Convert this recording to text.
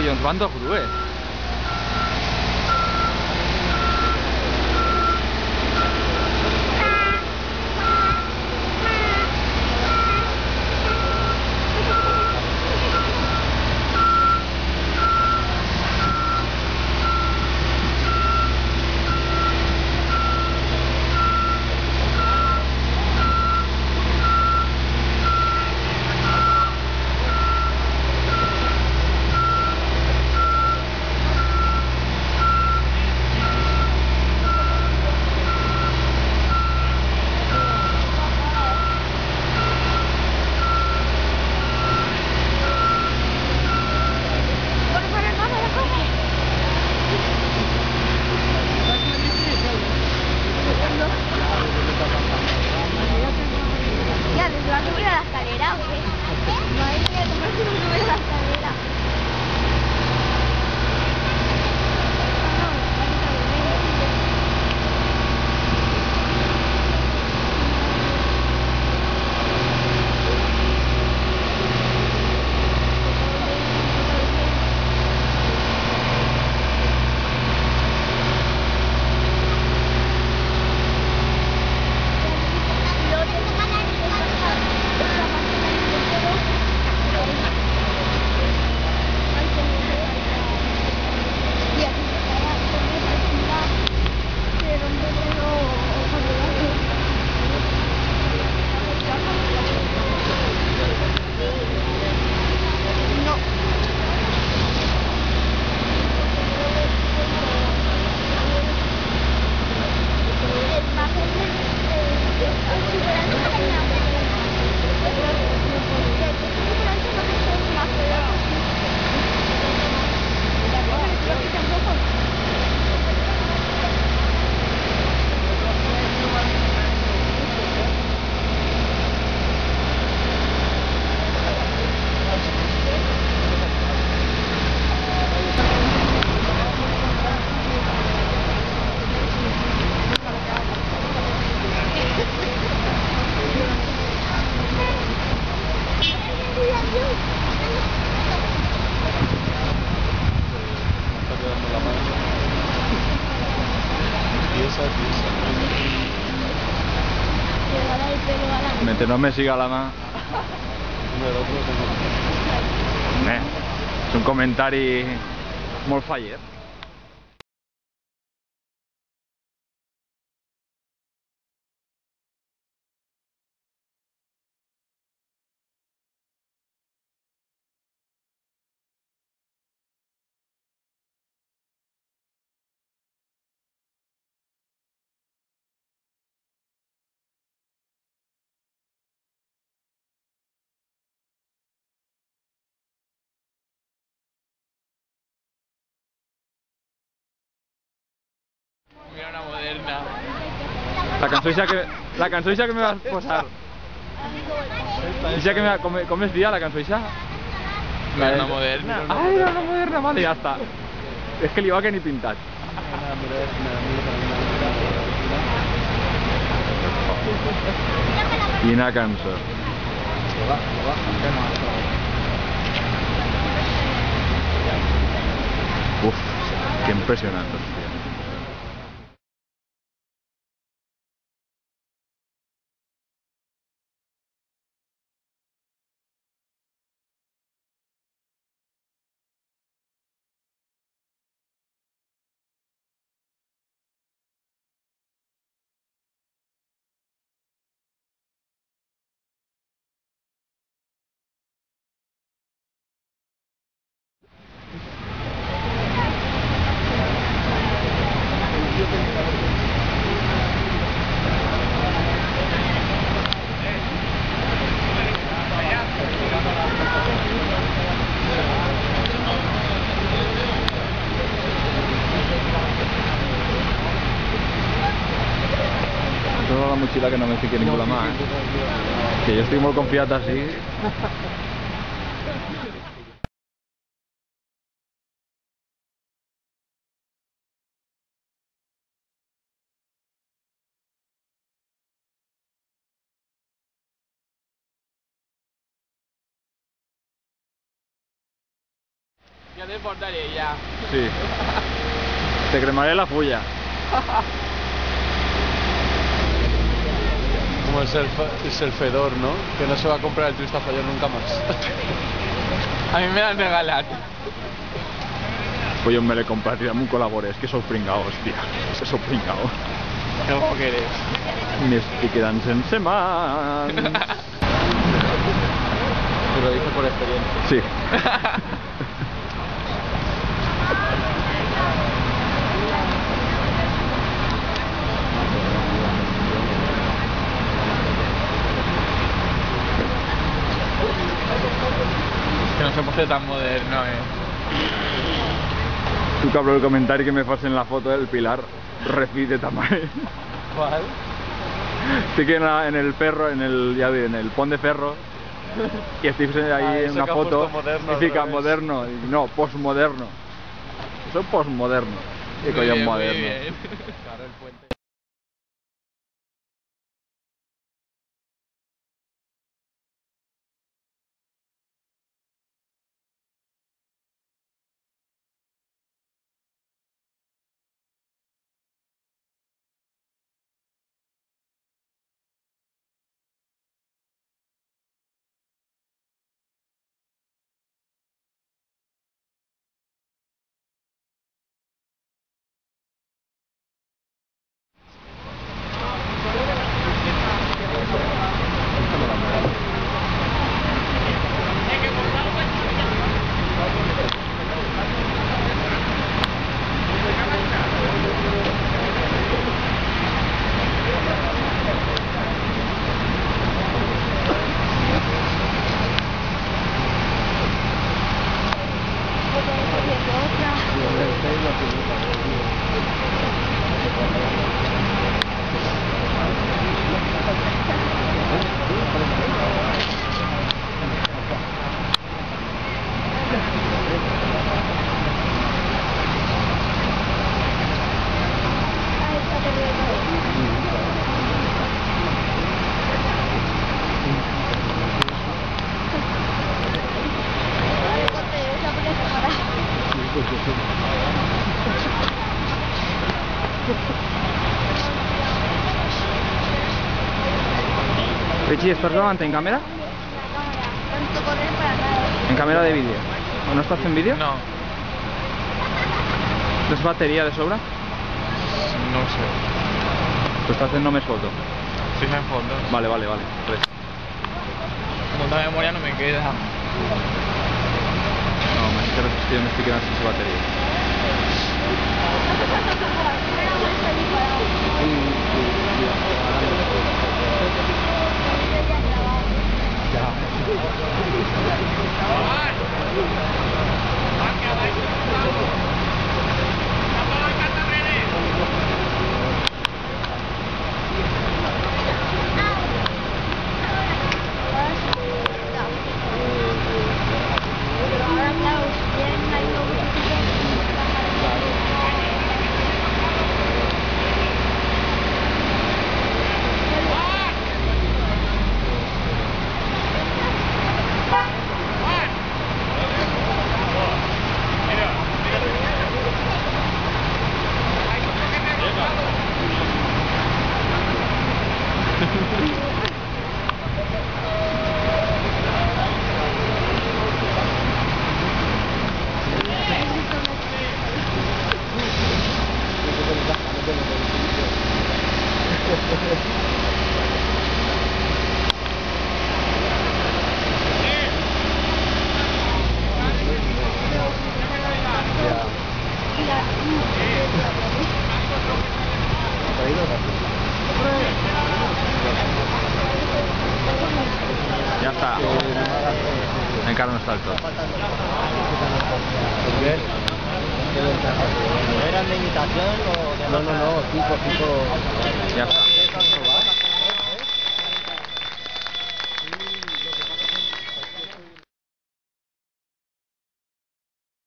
collons van dos grues? Mentre no me siga la mà. És un comentari molt faller. Mira una moderna. La cançó ixa que me vas posar. Ixa que me... Com es dia la cançó ixa? Mira una moderna. Ah, era una moderna, vale, ja està. És que li va que ni pintat. Quina cançó. Uf, que impressionant, hòstia. Solo la mochila que no me fique ninguna más, que yo estoy muy confiado así. Ya te importaría ya. Sí. Te cremaré la fulla. Como el fedor, ¿no? Que no se va a comprar el turista fallón nunca más. A mí me la han regalado. Pues yo me le compraría un colabore, es que sou pringao, hòstia. Sou pringao. ¿Qué ojo que eres? M'estic quedant sense mans. Te lo dice por experiencia. Sí. Que no se puede ser tan moderno, Tu cabrón, el comentari que me fas en la foto del Pilar, refi de tamaño. ¿Cuál? Estic en el ferro, en el pont de ferro, y estic ahí en eso una que ha foto, puesto moderno y al fica revés. moderno, y no, postmoderno. Soy postmoderno. ¿Qué coño es moderno? Claro, el puente. Richie, ¿estás grabando en cámara? Tanto correr para nada. En cámara de vídeo. ¿O no estás en vídeo? No, ¿Tienes batería de sobra? no sé. Pues estás haciendo només foto. Si me fondo. Vale. Res. Tanta memoria no me queda. No, más que res, que yo me estic quedant sense bateria. Ahora, claro, si quieren ahí lo Ja està. Encara no està del tot. ¿Eran de imitación o de No, tipo. Ja està.